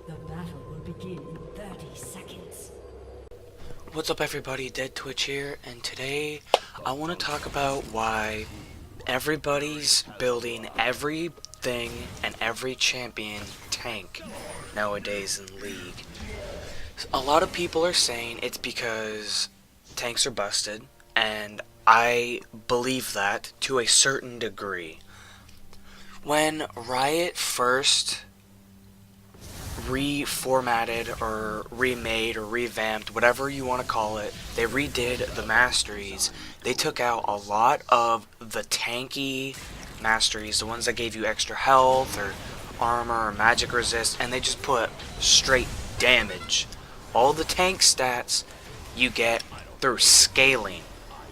The battle will begin in 30 seconds. What's up everybody, Dead Twitch here, and today I want to talk about why everybody's building everything and every champion tank nowadays in League. A lot of people are saying it's because tanks are busted, and I believe that to a certain degree. When Riot first reformatted or remade or revamped, whatever you want to call it, they redid the masteries. They took out a lot of the tanky masteries, the ones that gave you extra health or armor or magic resist, and they just put straight damage. All the tank stats you get through scaling.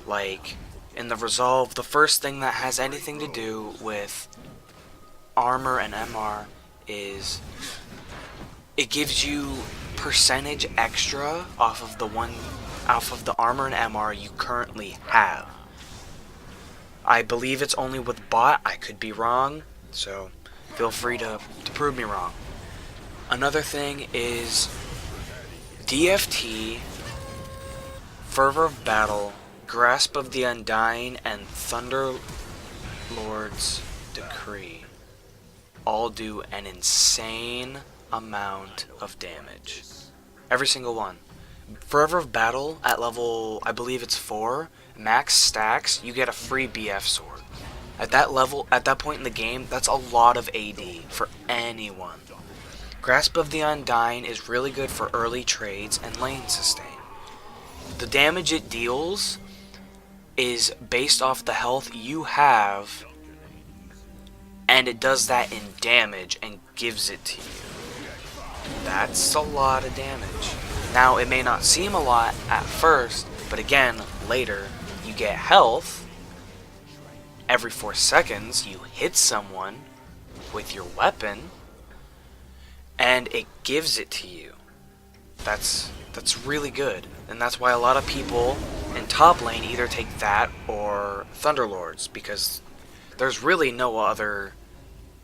Like in the Resolve, the first thing that has anything to do with armor and MR is it gives you percentage extra off of the armor and MR you currently have. I believe it's only with bot. I could be wrong, so feel free to prove me wrong. Another thing is DFT, Fervor of Battle, Grasp of the Undying, and Thunderlord's Decree all do an insane amount of damage. Every single one. Forever of Battle at level, I believe it's 4, max stacks, you get a free BF sword. At that level, at that point in the game, that's a lot of AD for anyone. Grasp of the Undying is really good for early trades and lane sustain. The damage it deals is based off the health you have, and it does that in damage and gives it to you. That's a lot of damage. Now, it may not seem a lot at first, but again, later, you get health. Every 4 seconds, you hit someone with your weapon, and it gives it to you. That's really good, and that's why a lot of people in top lane either take that or Thunderlords, because there's really no other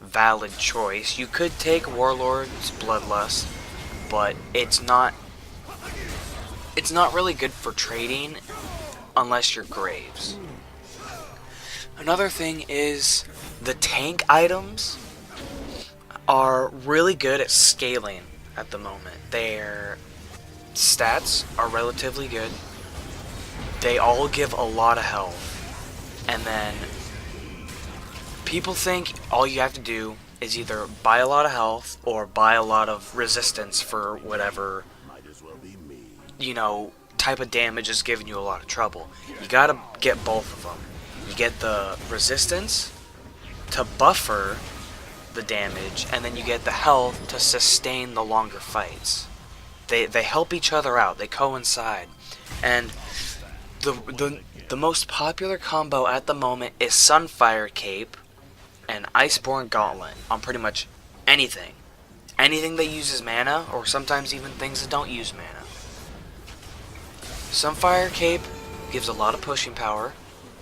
valid choice. You could take Warlord's Bloodlust, but it's not really good for trading unless you're Graves. Another thing is the tank items are really good at scaling at the moment. Their stats are relatively good. They all give a lot of health, and then people think all you have to do is either buy a lot of health or buy a lot of resistance for whatever, type of damage is giving you a lot of trouble. You gotta get both of them. You get the resistance to buffer the damage, and then you get the health to sustain the longer fights. They help each other out. They coincide. And the most popular combo at the moment is Sunfire Cape and Iceborne Gauntlet on pretty much anything. Anything that uses mana, or sometimes even things that don't use mana. Sunfire Cape gives a lot of pushing power.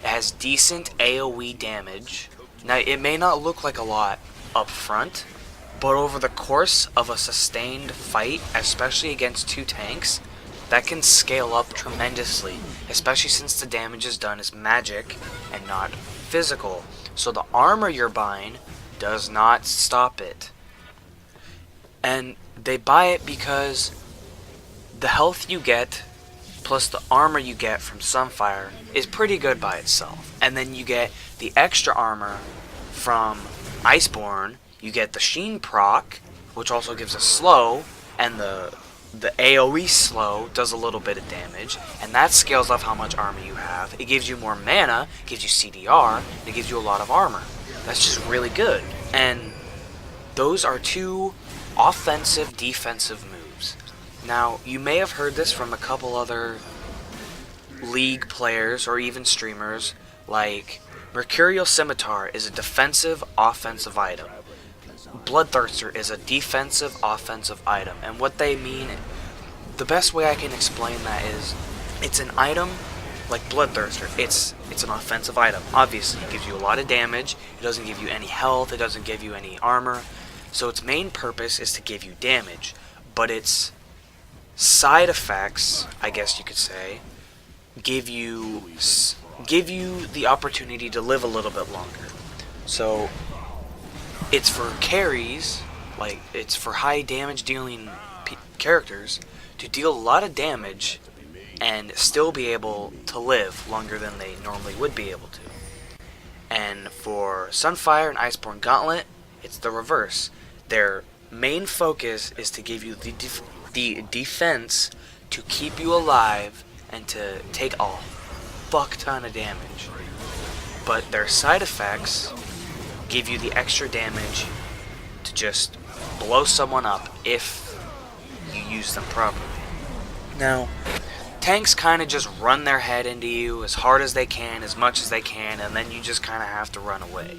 It has decent AoE damage. Now, it may not look like a lot up front, but over the course of a sustained fight, especially against 2 tanks, that can scale up tremendously, especially since the damage is done as magic and not physical. So the armor you're buying does not stop it. And they buy it because the health you get plus the armor you get from Sunfire is pretty good by itself. And then you get the extra armor from Iceborne. You get the Sheen proc, which also gives a slow, and the AoE slow does a little bit of damage, and that scales off how much armor you have. It gives you more mana, gives you CDR, and it gives you a lot of armor. That's just really good. And those are 2 offensive, defensive moves. Now, you may have heard this from a couple other League players or even streamers, like Mercurial Scimitar is a defensive, offensive item. Bloodthirster is a defensive, offensive item. And what they mean, the best way I can explain that is, it's an item like Bloodthirster. It's an offensive item. Obviously, it gives you a lot of damage. It doesn't give you any health. It doesn't give you any armor. So its main purpose is to give you damage. but its side effects, I guess you could say, give you the opportunity to live a little bit longer. So it's for carries, like it's for high damage dealing characters to deal a lot of damage and still be able to live longer than they normally would be able to. And for Sunfire and Iceborne Gauntlet, it's the reverse. Their main focus is to give you the defense to keep you alive and to take a fuck ton of damage. But their side effects give you the extra damage to just blow someone up if you use them properly. Now, tanks kind of just run their head into you as hard as they can, as much as they can, and then you just kind of have to run away.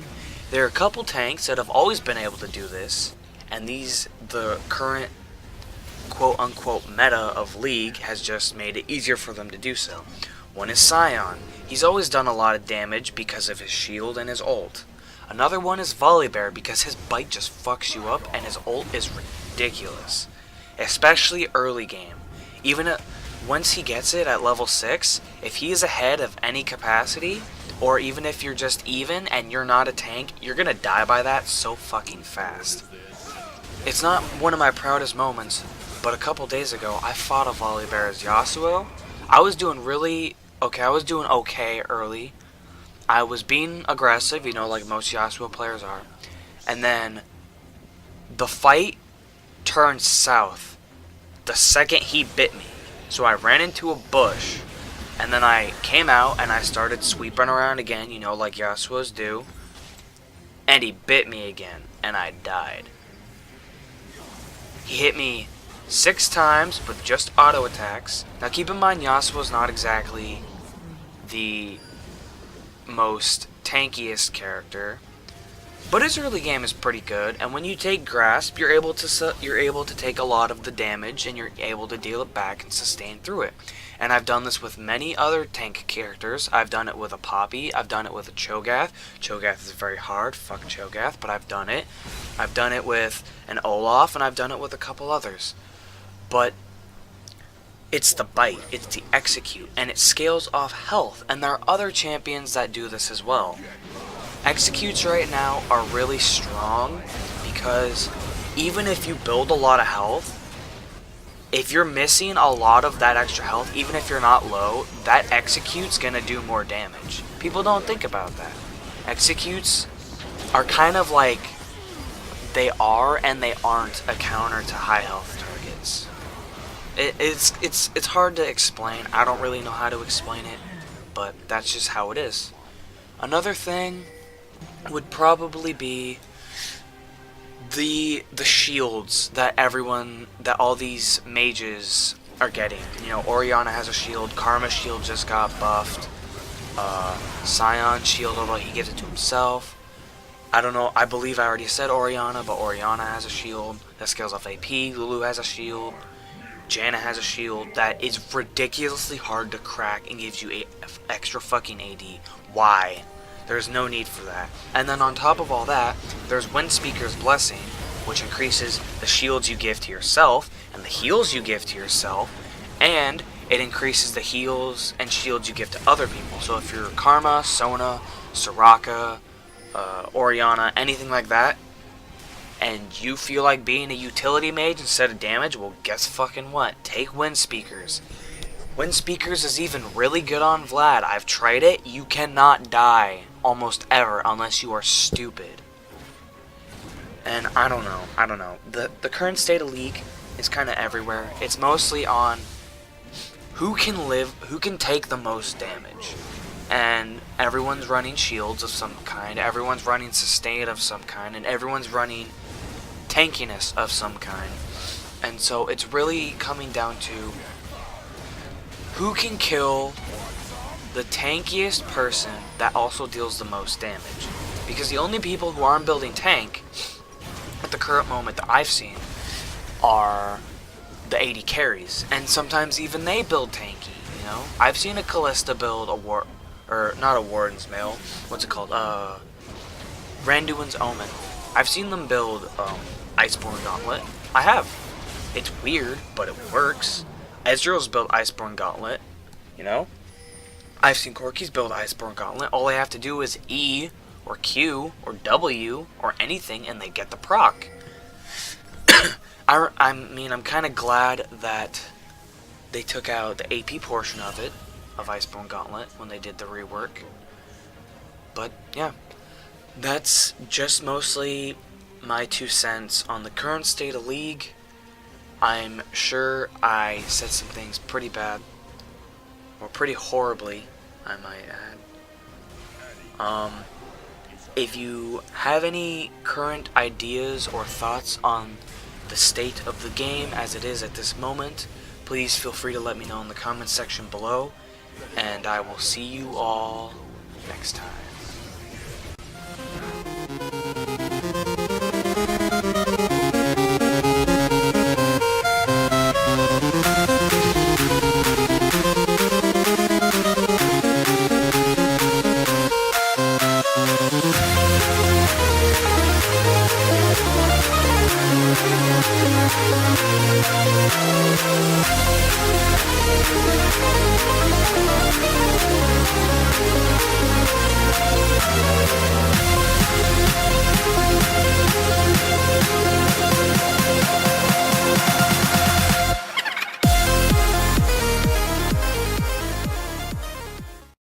There are a couple tanks that have always been able to do this, and the current quote-unquote meta of League has just made it easier for them to do so. One is Scion. He's always done a lot of damage because of his shield and his ult. Another one is Volibear because his bite just fucks you up and his ult is ridiculous. Especially early game. Even once he gets it at level 6, if he is ahead of any capacity, or even if you're just even and you're not a tank, you're gonna die by that so fucking fast. It's not one of my proudest moments, but a couple days ago I fought a Volibear as Yasuo. I was doing okay early. I was being aggressive, like most Yasuo players are. And then the fight turned south the second he bit me. So I ran into a bush, and then I came out and I started sweeping around again, like Yasuos do. And he bit me again, and I died. He hit me 6 times with just auto attacks. Now keep in mind, Yasuo's not exactly the most tankiest character, but his early game is pretty good. And when you take Grasp, you're able to take a lot of the damage, and you're able to deal it back and sustain through it. And I've done this with many other tank characters. I've done it with a Poppy. I've done it with a Cho'Gath. Cho'Gath is very hard. Fuck Cho'Gath, but I've done it. I've done it with an Olaf, and I've done it with a couple others. But it's the bite, it's the execute, and it scales off health. And there are other champions that do this as well. Executes right now are really strong because even if you build a lot of health, if you're missing a lot of that extra health, even if you're not low, that execute's gonna do more damage. People don't think about that. Executes are kind of like they are and they aren't a counter to high health targets. It's hard to explain. I don't really know how to explain it, but that's just how it is. Another thing would probably be the shields that all these mages are getting. Orianna has a shield, Karma's shield just got buffed, Scion's shield, although he gives it to himself. I don't know, I believe I already said Orianna, but Orianna has a shield that scales off AP, Lulu has a shield, Janna has a shield that is ridiculously hard to crack and gives you extra fucking AD. Why? There's no need for that. And then on top of all that, there's Windspeaker's Blessing, which increases the shields you give to yourself and the heals you give to yourself, and it increases the heals and shields you give to other people. So if you're Karma, Sona, Soraka, Orianna, anything like that, and you feel like being a utility mage instead of damage, well, guess fucking what? Take Windspeakers. Windspeakers is even really good on Vlad. I've tried it. You cannot die almost ever unless you are stupid. And I don't know. The current state of League is kind of everywhere. It's mostly on who can take the most damage. And everyone's running shields of some kind, everyone's running sustain of some kind, and everyone's running tankiness of some kind. And so it's really coming down to who can kill the tankiest person that also deals the most damage. Because the only people who aren't building tank at the current moment that I've seen are the AD carries, and sometimes even they build tanky. I've seen a Callista build not a Warden's Mail, what's it called? Randuin's Omen. I've seen them build Iceborne Gauntlet. I have. It's weird, but it works. Ezreal's built Iceborne Gauntlet, you know? I've seen Corky's build Iceborne Gauntlet. All they have to do is E, or Q, or W, or anything, and they get the proc. I mean, I'm kind of glad that they took out the AP portion of it, of Iceborne Gauntlet, when they did the rework. But, yeah. That's just mostly my 2 cents on the current state of League. I'm sure I said some things pretty bad, or pretty horribly, I might add. If you have any current ideas or thoughts on the state of the game as it is at this moment, please feel free to let me know in the comments section below, and I will see you all next time.